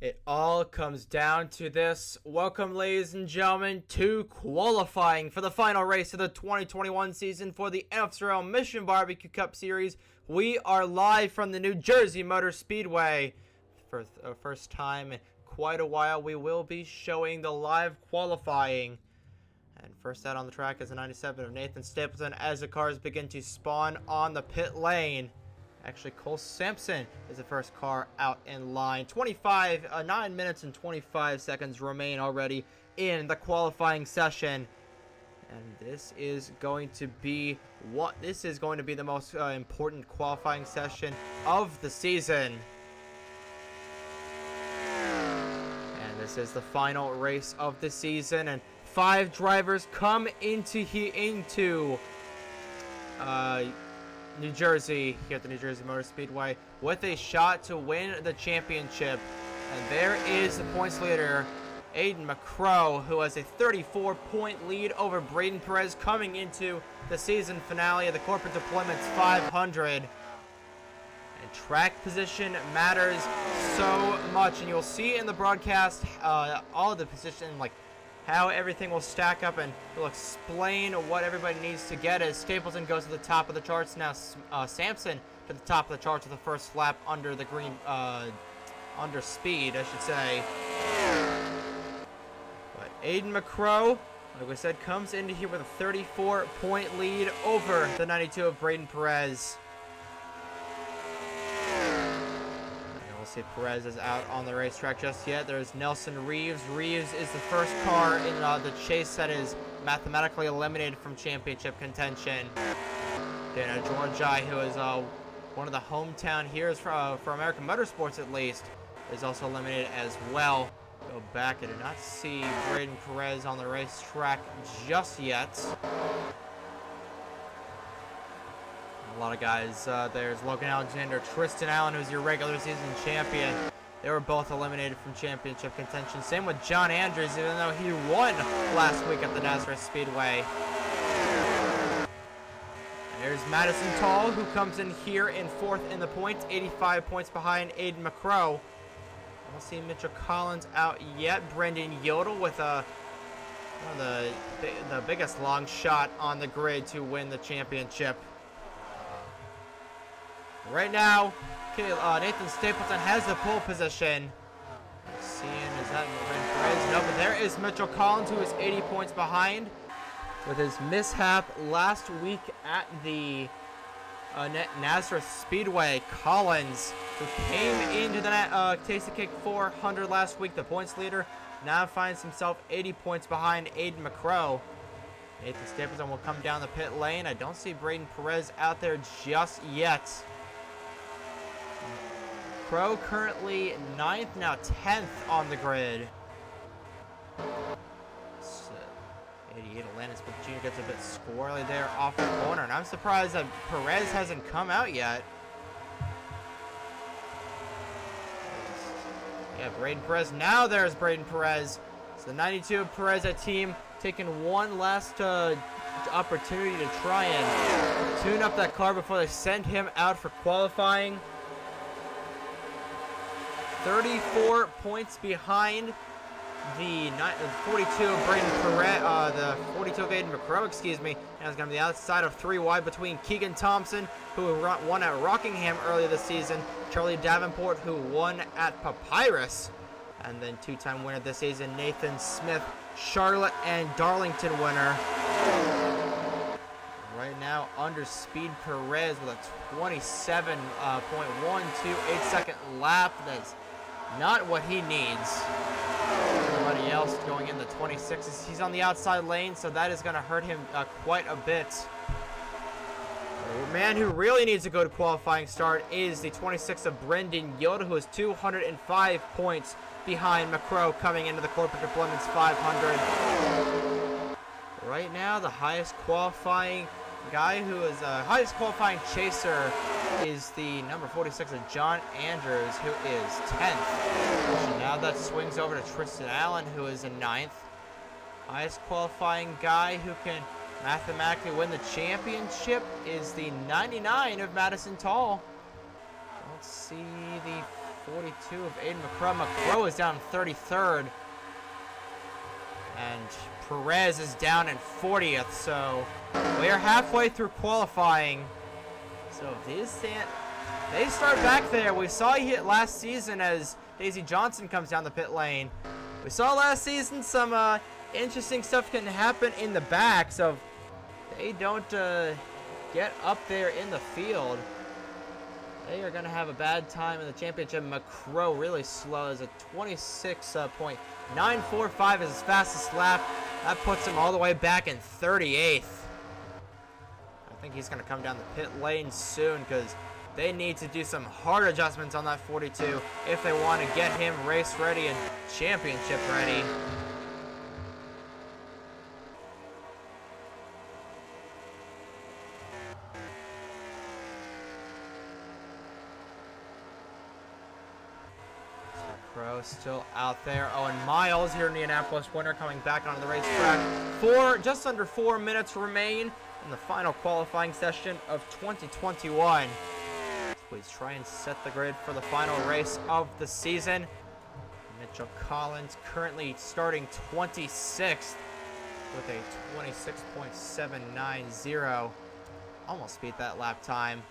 It all comes down to this. Welcome, ladies and gentlemen, to qualifying for the final race of the 2021 season for the NOFSRL Mission Barbecue Cup Series. We are live from the New Jersey Motor Speedway. For the first time in quite a while, we will be showing the live qualifying. And first out on the track is the 97 of Nathan Stapleton as the cars begin to spawn on the pit lane. Actually, Cole Sampson is the first car out in line. 9 minutes and 25 seconds remain already in the qualifying session. And this is going to be the most important qualifying session of the season. And this is the final race of the season, and 5 drivers come into New Jersey, here at the New Jersey Motor Speedway, with a shot to win the championship. And there is the points leader, Aiden McCrow, who has a 34-point lead over Braden Perez coming into the season finale of the Corporate Deployments 500. And track position matters so much, and you'll see in the broadcast all of the position, like how everything will stack up, and we'll explain what everybody needs to get as Stapleton goes to the top of the charts. Now Sampson to the top of the charts with the first lap under the green, under speed, I should say. But Aiden McCrow, like we said, comes into here with a 34-point lead over the 92 of Braden Perez. See, Perez is out on the racetrack just yet. There's Nelson Reeves. Reeves is the first car in the chase that is mathematically eliminated from championship contention. Dana Georgi, who is one of the hometown heroes for American Motorsports at least, is also eliminated as well. Go back. I did not see Braden Perez on the racetrack just yet. A lot of guys. There's Logan Alexander, Tristan Allen, who's your regular season champion. They were both eliminated from championship contention. Same with John Andrews, even though he won last week at the Nazareth Speedway. And there's Madison Tall, who comes in here in 4th in the points, 85 points behind Aiden McCrow. I don't see Mitchell Collins out yet. Brendan Yodel with one of the biggest long shot on the grid to win the championship. Right now, Nathan Stapleton has the pole position. Seeing, is that Perez? No, but there is Mitchell Collins, who is 80 points behind. With his mishap last week at the Nazareth Speedway, Collins, who came into the Tasty Cake 400 last week, the points leader, now finds himself 80 points behind Aiden McCrow. Nathan Stapleton will come down the pit lane. I don't see Braden Perez out there just yet. Crow currently 9th, now 10th on the grid. 88 Atlantis, but Jr. gets a bit squirrely there off the corner, and I'm surprised that Perez hasn't come out yet. Yeah, Braden Perez. Now there's Braden Perez. So the 92 of Perez, a team taking one last opportunity to try and tune up that car before they send him out for qualifying. 34 points behind the 42 of Braden Perez, the 42 of Aiden McCrow, excuse me. And it's going to be the outside of 3 wide between Keegan Thompson, who won at Rockingham earlier this season, Charlie Davenport, who won at Papyrus, and then 2-time winner this season, Nathan Smith, Charlotte and Darlington winner. Right now, under speed Perez with a 27.128 second lap. That's not what he needs. Everybody else going in the 26s. He's on the outside lane, so that is going to hurt him quite a bit. The man who really needs to go to qualifying start is the 26 of Brendan Yoda, who is 205 points behind McCrow coming into the Corporate Deployments 500. Right now, the highest qualifying guy who is highest qualifying chaser is the number 46 of John Andrews, who is 10th. Now that swings over to Tristan Allen, who is in 9th. Highest qualifying guy who can mathematically win the championship is the 99 of Madison Tall. Don't see the 42 of Aiden McCrow. McCrow is down 33rd. And Perez is down in 40th. So we are halfway through qualifying. So if they start back there. We saw he hit last season as Daisy Johnson comes down the pit lane. We saw last season some interesting stuff can happen in the back. So if they don't get up there in the field, they are going to have a bad time in the championship. McCrow really slow. Is a 26.945 is his fastest lap. That puts him all the way back in 38th. I think he's going to come down the pit lane soon because they need to do some hard adjustments on that 42 if they want to get him race ready and championship ready. Crow still out there. Owen Miles here in Indianapolis, winner, coming back onto the racetrack. Just under 4 minutes remain in the final qualifying session of 2021. Please try and set the grid for the final race of the season. Mitchell Collins currently starting 26th with a 26.790. Almost beat that lap time.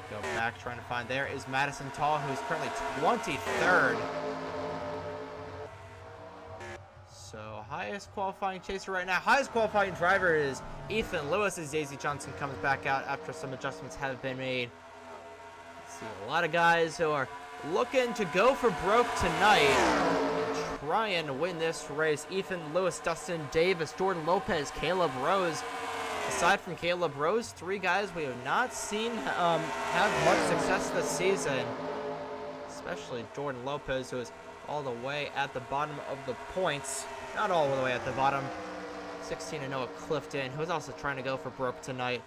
Go back, trying to find. There is Madison Tall, who's currently 23rd. So, highest qualifying chaser right now. Highest qualifying driver is Ethan Lewis as Daisy Johnson comes back out after some adjustments have been made. See a lot of guys who are looking to go for broke tonight and try and win this race. Ethan Lewis, Dustin Davis, Jordan Lopez, Caleb Rose. Aside from Caleb Rose, 3 guys we have not seen have much success this season. Especially Jordan Lopez, who is all the way at the bottom of the points. Not all the way at the bottom. 16 and Noah Clifton, who is also trying to go for broke tonight.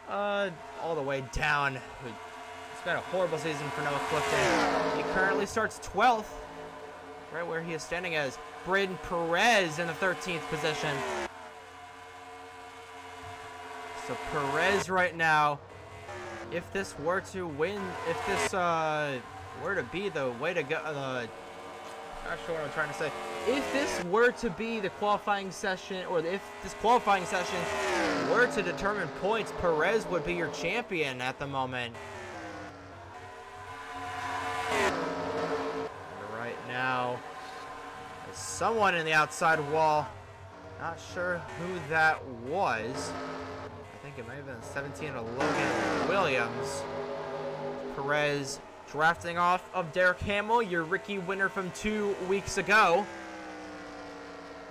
All the way down. It's been a horrible season for Noah Clifton. He currently starts 12th, right where he is standing as Braden Perez in the 13th position. So Perez right now, if this were to win, if this were to be the way to go, not sure what I'm trying to say. If this were to be the qualifying session, or if this qualifying session were to determine points, Perez would be your champion at the moment. Right now, there's someone in the outside wall. Not sure who that was. I think it might have been 17 of Logan Williams. Perez drafting off of Derek Hamill, your Ricky winner from 2 weeks ago.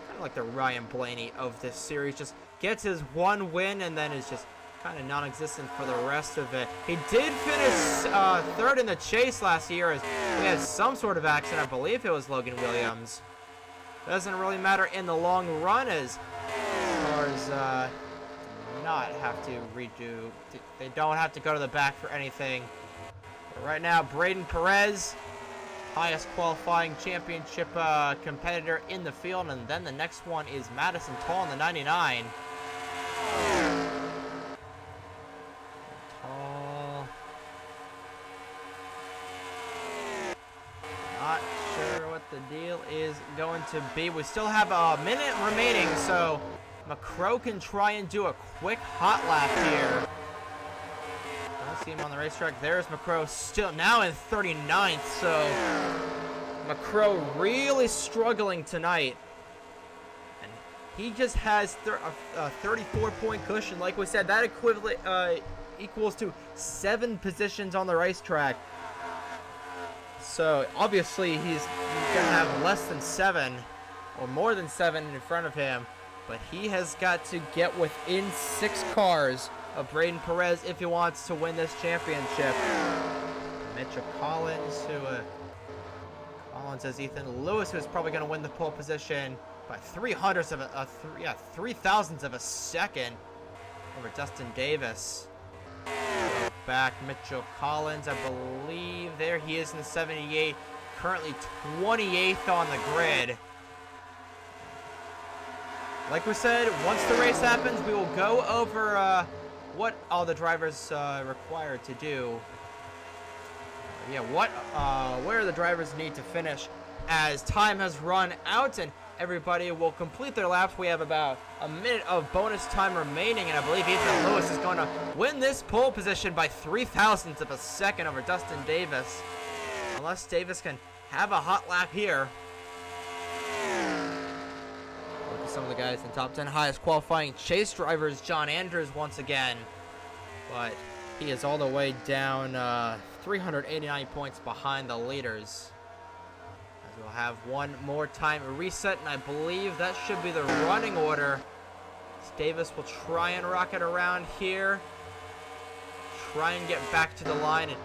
Kind of like the Ryan Blaney of this series. Just gets his 1 win and then is just kind of non-existent for the rest of it. He did finish 3rd in the chase last year as we had some sort of accident. I believe it was Logan Williams. Doesn't really matter in the long run as far as not have to redo. They don't have to go to the back for anything. But right now, Braden Perez, highest qualifying championship competitor in the field, and then the next one is Madison Tall in the 99. Tall. Not sure what the deal is going to be. We still have a minute remaining, so McCrow can try and do a quick hot lap here. Don't see him on the racetrack. There's McCrow, still now in 39th, so McCrow really struggling tonight. And he just has a 34-point cushion. Like we said, that equivalent equals to 7 positions on the racetrack. So obviously he's going to have less than 7 or more than 7 in front of him. But he has got to get within 6 cars of Braden Perez if he wants to win this championship. Mitchell Collins, Collins has Ethan Lewis, who's probably going to win the pole position by 3,000ths of a second over Dustin Davis. Back Mitchell Collins, I believe there he is in the 78, currently 28th on the grid. Like we said, once the race happens, we will go over what all the drivers required to do. Yeah, where the drivers need to finish as time has run out and everybody will complete their laps. We have about a minute of bonus time remaining, and I believe Ethan Lewis is going to win this pole position by 0.03 of a second over Dustin Davis. Unless Davis can have a hot lap here. Look at some of the guys in the top 10 highest qualifying chase drivers. John Andrews once again. But he is all the way down 389 points behind the leaders. As we'll have one more time reset, and I believe that should be the running order. Davis will try and rocket around here. Try and get back to the line and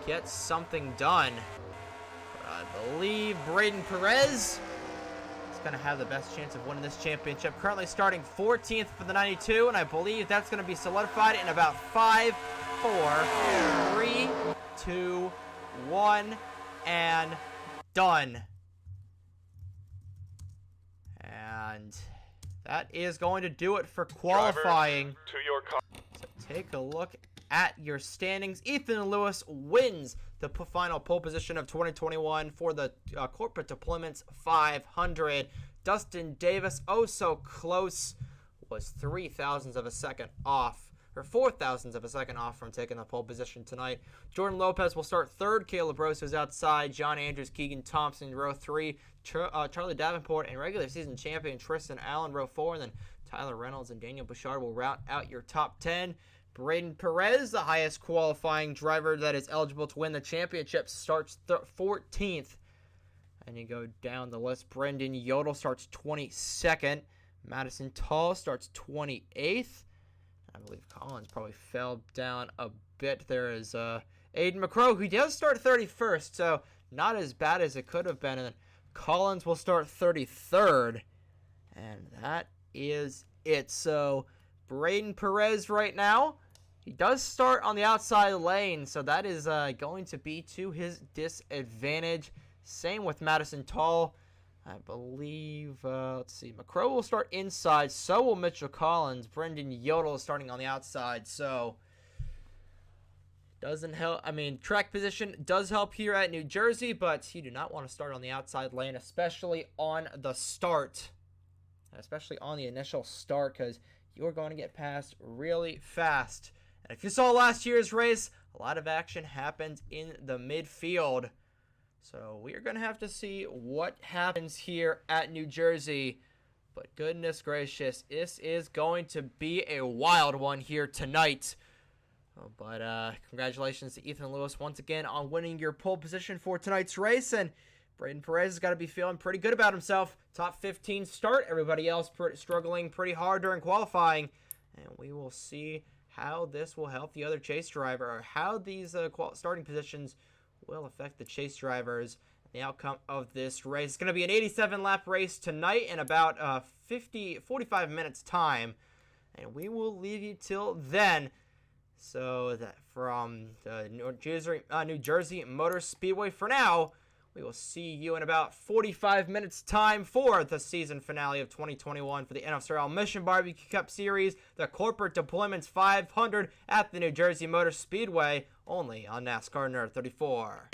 get something done. But I believe Braden Perez is going to have the best chance of winning this championship. Currently starting 14th for the 92, and I believe that's going to be solidified in about 5, 4, 3, 2, 1, and done. And that is going to do it for qualifying. To your So take a look at your standings. Ethan Lewis wins the final pole position of 2021 for the Corporate Deployments 500. Dustin Davis, oh so close, was 0.03 of a second off, or 0.04 of a second off from taking the pole position tonight. Jordan Lopez will start third. Caleb Rose is outside. John Andrews, Keegan Thompson, row 3. Charlie Davenport and regular season champion Tristan Allen, row 4. And then Tyler Reynolds and Daniel Bouchard will round out your top 10. Braden Perez, the highest qualifying driver that is eligible to win the championship, starts 14th. And you go down the list. Brendan Yodel starts 22nd. Madison Tall starts 28th. I believe Collins probably fell down a bit. There is Aiden McCrow, who does start 31st, so not as bad as it could have been. And then Collins will start 33rd. And that is it. So Braden Perez right now, he does start on the outside lane, so that is going to be to his disadvantage. Same with Madison Tall. I believe, let's see, McCrow will start inside, so will Mitchell Collins. Brendan Yodel is starting on the outside, so doesn't help. I mean, track position does help here at New Jersey, but you do not want to start on the outside lane, especially on the start, especially on the initial start, because you're going to get passed really fast. And if you saw last year's race, a lot of action happened in the midfield. So we are going to have to see what happens here at New Jersey. But goodness gracious, this is going to be a wild one here tonight. But congratulations to Ethan Lewis once again on winning your pole position for tonight's race. And Braden Perez has got to be feeling pretty good about himself. Top 15 start. Everybody else struggling pretty hard during qualifying. And we will see how this will help the other chase driver, or how these starting positions will affect the chase drivers and the outcome of this race. It's going to be an 87-lap race tonight in about 45 minutes time, and we will leave you till then. So that from the New Jersey Motor Speedway, for now, we will see you in about 45 minutes time for the season finale of 2021 for the NOFSRL Mission Barbecue Cup Series, the Corporate Deployments 500 at the New Jersey Motor Speedway, only on NASCAR Nerd 34.